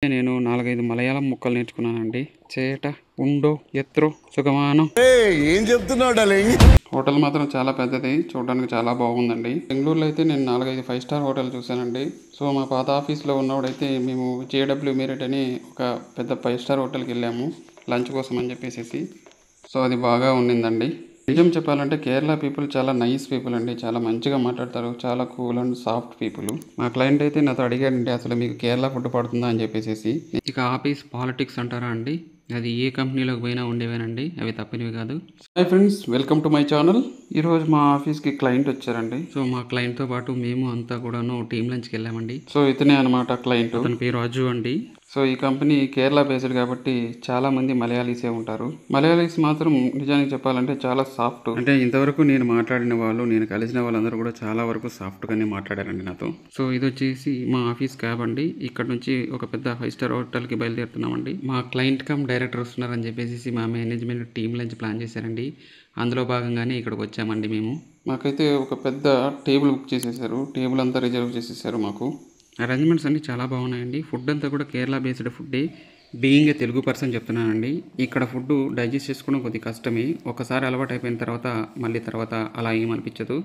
నేను 4, 5 మలయాళం ముక్కలు నేర్చుకున్నానండి. చేట, ఉండో, ఎత్రో, సుగమానం. ఏం చెప్తున్నావు డార్లింగ్? హోటల్ మాత్రం చాలా పెద్దది, చూడడానికి చాలా బాగుందండి. బెంగళూరులో అయితే నేను 4, 5 5 స్టార్ హోటల్ చూశానండి. సో మా పాత ఆఫీస్లో ఉన్నప్పుడైతే మేము జేడబ్ల్యూ మీరెట్ అని ఒక పెద్ద 5 స్టార్ హోటల్కి వెళ్ళాము లంచ్ కోసం అని చెప్పేసి. సో అది బాగా ఉండిందండి. నిజం చెప్పాలంటే కేరళ పీపుల్ చాలా నైస్ పీపుల్ అండి. చాలా మంచిగా మాట్లాడతారు. చాలా కూల్ అండ్ సాఫ్ట్ పీపుల్. మా క్లయింట్ అయితే నాతో అడిగాడండి, అసలు మీకు కేరళ ఫుడ్ పడుతుందా అని చెప్పేసి. ఇక ఆఫీస్ పాలిటిక్స్ అంటారా అండి, అది ఏ కంపెనీలోకి పోయినా ఉండేవేనండి, అవి తప్పనివి కాదు. Hi friends, welcome to my channel. ఈరోజు మా ఆఫీస్కి క్లయింట్ వచ్చారండి. సో మా క్లయింట్తో పాటు మేము అంతా కూడాను టీమ్ లంచ్కి వెళ్ళామండి. సో ఇతనే అనమాట క్లయింట్. అతని పేరు రాజు అండి. సో ఈ కంపెనీ కేరళ బేస్డ్ కాబట్టి చాలా మంది మలయాళీసే ఉంటారు. మలయాళీస్ మాత్రం నిజానికి చెప్పాలంటే చాలా సాఫ్ట్. అంటే ఇంతవరకు నేను మాట్లాడిన వాళ్ళు, నేను కలిసిన వాళ్ళందరూ కూడా చాలా వరకు సాఫ్ట్గానే మాట్లాడారండి నాతో. సో ఇది వచ్చేసి మా ఆఫీస్ క్యాబ్ అండి. ఇక్కడ నుంచి ఒక పెద్ద 5 స్టార్ హోటల్కి బయలుదేరుతున్నామండి. మా క్లయింట్ కమ్ డైరెక్టర్ వస్తున్నారని చెప్పేసి మా మేనేజ్మెంట్ టీమ్ లంచ్ ప్లాన్ చేశారండి. అందులో భాగంగానే ఇక్కడికి వచ్చామండి మేము. మాకైతే ఒక పెద్ద టేబుల్ బుక్ చేసేసారు. టేబుల్ అంతా రిజర్వ్ చేసేసారు మాకు. అరేంజ్మెంట్స్ అన్నీ చాలా బాగున్నాయండి. ఫుడ్ అంతా కూడా కేరళ బేస్డ్ ఫుడ్డే. బీయింగ్ ఏ తెలుగు పర్సన్ చెప్తున్నానండి, ఇక్కడ ఫుడ్ డైజెస్ట్ చేసుకోవడం కొద్దిగా కష్టమే. ఒకసారి అలవాటు అయిపోయిన తర్వాత అలా ఏమనిపించదు.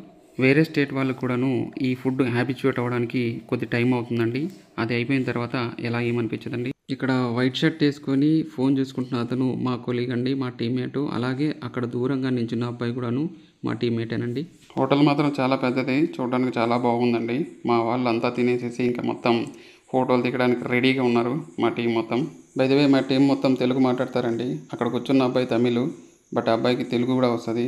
వేరే స్టేట్ వాళ్ళకు కూడాను ఈ ఫుడ్ హ్యాబిచ్యుయేట్ అవ్వడానికి కొద్ది టైం అవుతుందండి. అది అయిపోయిన తర్వాత ఎలా ఏమనిపించదండి. ఇక్కడ వైట్ షర్ట్ వేసుకొని ఫోన్ చూసుకుంటున్న అతను మా కొలీగ్ అండి, మా టీమ్మేటు. అలాగే అక్కడ దూరంగా నించున్న అబ్బాయి కూడాను మా టీమ్మేటేనండి. హోటల్ మాత్రం చాలా పెద్దది, చూడడానికి చాలా బాగుందండి. మా వాళ్ళంతా తినేసేసి ఇంకా మొత్తం ఫోటోలు దిగడానికి రెడీగా ఉన్నారు మా టీం మొత్తం. బై ది వే మా టీం మొత్తం తెలుగు మాట్లాడతారండి. అక్కడ కూర్చున్న అబ్బాయి తమిళ్, బట్ ఆ అబ్బాయికి తెలుగు కూడా వస్తుంది.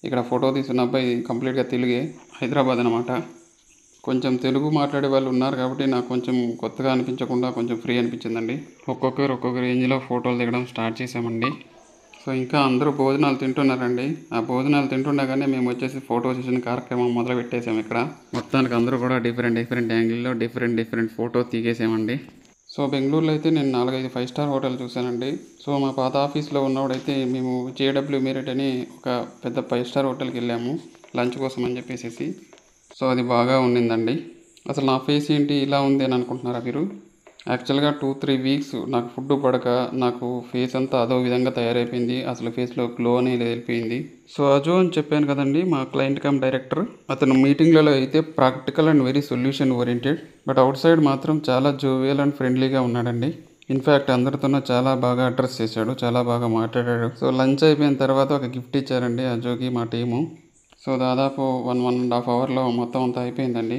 ఇక్కడ ఫోటో తీస్తున్న అబ్బాయి కంప్లీట్గా తెలుగే, హైదరాబాద్ అనమాట. కొంచెం తెలుగు మాట్లాడే వాళ్ళు ఉన్నారు కాబట్టి నాకు కొంచెం కొత్తగా అనిపించకుండా కొంచెం ఫ్రీ అనిపించిందండి. ఒక్కొక్క రేంజ్లో ఫోటోలు దిగడం స్టార్ట్ చేసామండి. సో ఇంకా అందరూ భోజనాలు తింటున్నారండి. ఆ భోజనాలు తింటుండగానే మేము వచ్చేసి ఫోటో సెషన్ కార్యక్రమం మొదలు పెట్టేసాము. ఇక్కడ మొత్తానికి అందరూ కూడా డిఫరెంట్ యాంగిల్లో డిఫరెంట్ ఫోటో తీగేసామండి. సో బెంగళూరులో అయితే నేను 4, 5 5 స్టార్ హోటల్ చూశానండి. సో మా పాత ఆఫీస్లో ఉన్నప్పుడైతే మేము జేడబ్ల్యూ మీరెట్ అని ఒక పెద్ద 5 స్టార్ హోటల్కి వెళ్ళాము లంచ్ కోసం అని చెప్పేసి. సో అది బాగా ఉండిందండి. అసలు నా ఫేస్ ఏంటి ఇలా ఉంది అని అనుకుంటున్నారా మీరు? యాక్చువల్గా 2-3 వీక్స్ నాకు ఫుడ్ పడక నాకు ఫేస్ అంతా అదో విధంగా తయారైపోయింది. అసలు ఫేస్లో గ్లో అనేది వెళ్ళిపోయింది. సో అజు అని చెప్పాను కదండి, మా క్లయింట్ కమ్ డైరెక్టర్. అతను మీటింగ్లలో అయితే practical and very solution oriented, but out side మాత్రం చాలా జోవియల్ అండ్ ఫ్రెండ్లీగా ఉన్నాడండి. ఇన్ఫ్యాక్ట్ అందరితోనూ చాలా బాగా అడ్రస్ చేశాడు, చాలా బాగా మాట్లాడాడు. సో లంచ్ అయిపోయిన తర్వాత ఒక గిఫ్ట్ ఇచ్చారండి అజుకి మా టీము. సో దాదాపు 1-1.5 అవర్లో మొత్తం అంతా అయిపోయిందండి.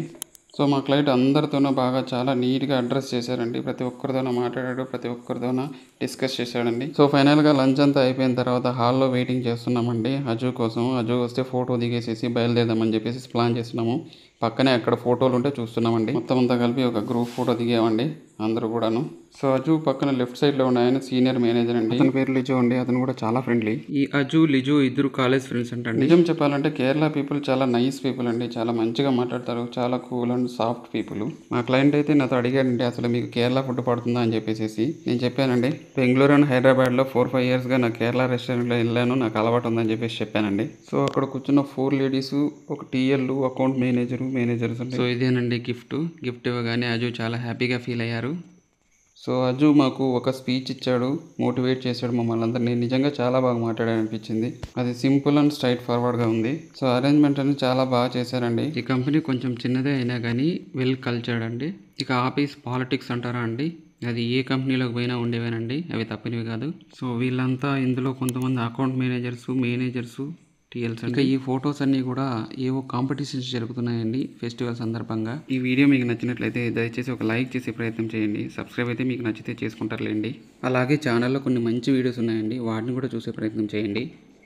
సో మా క్లయింట్ అందరితోనూ బాగా చాలా నీట్గా అడ్రస్ చేశారండి. ప్రతి ఒక్కరితోనూ మాట్లాడాడు, ప్రతి ఒక్కరితోనూ డిస్కస్ చేశాడండి. సో ఫైనల్గా లంచ్ అంతా అయిపోయిన తర్వాత హాల్లో వెయిటింగ్ చేస్తున్నామండి అజు కోసం. అజు వస్తే ఫోటో దిగేసేసి బయలుదేరదామని చెప్పేసి ప్లాన్ చేస్తున్నాము. పక్కనే అక్కడ ఫోటోలు ఉంటే చూస్తున్నామండి. మొత్తం అంతా కలిపి ఒక గ్రూప్ ఫోటో దిగామండి అందరూ కూడాను. సో అజు పక్కన లెఫ్ట్ సైడ్లో ఉన్న ఆయన సీనియర్ మేనేజర్ అండి. అతని పేరు లిజో అండి. అతను కూడా చాలా ఫ్రెండ్లీ. ఈ అజు లిజో ఇద్దరు కాలేజ్ ఫ్రెండ్స్ అంటండి. నిజం చెప్పాలంటే కేరళ పీపుల్ చాలా నైస్ పీపుల్ అండి. చాలా మంచిగా మాట్లాడతారు. చాలా కూల్ అండ్ సాఫ్ట్ పీపుల్. మా క్లయింట్ అయితే నాతో అడిగాడండి, అసలు మీకు కేరళ ఫుడ్ పడుతుందా అని చెప్పేసి. నేను చెప్పానండి, బెంగళూరు అండ్ హైదరాబాద్లో 4-5 ఇయర్స్గా నా కేరళ రెస్టారెంట్లో వెళ్ళాను, నాకు అలవాటు ఉందని చెప్పేసి చెప్పానండి. సో అక్కడ కూర్చున్న 4 లేడీస్, ఒక టీఎల్, అకౌంట్ మేనేజర్స్ అండి. సో ఇదేనండి గిఫ్ట్ ఇవ్వగానే అజు చాలా హ్యాపీగా ఫీల్ అయ్యారు. సో అజు మాకు ఒక స్పీచ్ ఇచ్చాడు, మోటివేట్ చేశాడు మమ్మల్ని అందరినీ. నిజంగా చాలా బాగా మాట్లాడాడు అనిపించింది. అది సింపుల్ అండ్ స్ట్రైట్ ఫార్వర్డ్గా ఉంది. సో అరేంజ్మెంట్ అని చాలా బాగా చేశారండి. ఈ కంపెనీ కొంచెం చిన్నదే అయినా కానీ వెల్ కల్చర్డ్ అండి. ఇక ఆఫీస్ పాలిటిక్స్ అంటారా అండి, అది ఏ కంపెనీలోకి పోయినా ఉండేవేనండి, అవి తప్పనివి కాదు. సో వీళ్ళంతా ఇందులో కొంతమంది అకౌంట్ మేనేజర్సు టీఎల్స్. ఇంకా ఈ ఫొటోస్ అన్నీ కూడా ఏవో కాంపిటీషన్స్ జరుగుతున్నాయండి ఫెస్టివల్ సందర్భంగా. ఈ వీడియో మీకు నచ్చినట్లయితే దయచేసి ఒక లైక్ చేసే ప్రయత్నం చేయండి. సబ్స్క్రైబ్ అయితే మీకు నచ్చితే చేసుకుంటారులేండి. అలాగే ఛానల్లో కొన్ని మంచి వీడియోస్ ఉన్నాయండి, వాటిని కూడా చూసే ప్రయత్నం చేయండి.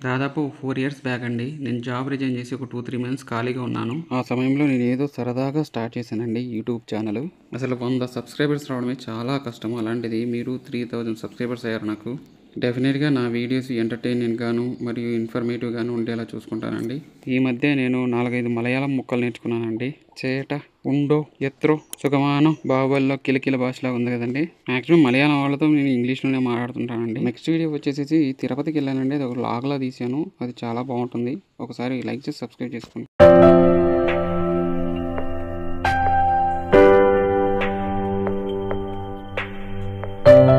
దాదాపు 4 ఇయర్స్ బ్యాక్ అండి నేను జాబ్ రిజైన్ చేసి ఒక 2-3 మంత్స్ ఖాళీగా ఉన్నాను. ఆ సమయంలో నేను ఏదో సరదాగా స్టార్ట్ చేశానండి యూట్యూబ్ ఛానల్. అసలు 100 సబ్స్క్రైబర్స్ రావడమే చాలా కష్టం. అలాంటిది మీరు 3000 సబ్స్క్రైబర్స్ అయ్యారు నాకు. డెఫినెట్గా నా వీడియోస్ ఎంటర్టైన్మెంట్ గాను మరియు ఇన్ఫర్మేటివ్ గాను ఉండేలా చూసుకుంటానండి. ఈ మధ్య నేను 4-5 మలయాళం ముక్కలు నేర్చుకున్నానండి. చేట, ఉండో, ఎత్రో, సుగమానం, బాహుబలిలో కిలకిల భాషలా ఉంది కదండి. మ్యాక్సిమం మలయాళం వాళ్ళతో నేను ఇంగ్లీష్లోనే మాట్లాడుతుంటానండి. నెక్స్ట్ వీడియో వచ్చేసి తిరుపతికి వెళ్ళానండి. అది ఒక లాగ్లా తీసాను, అది చాలా బాగుంటుంది. ఒకసారి లైక్ చేసి సబ్స్క్రైబ్ చేసుకోండి. బాయ్.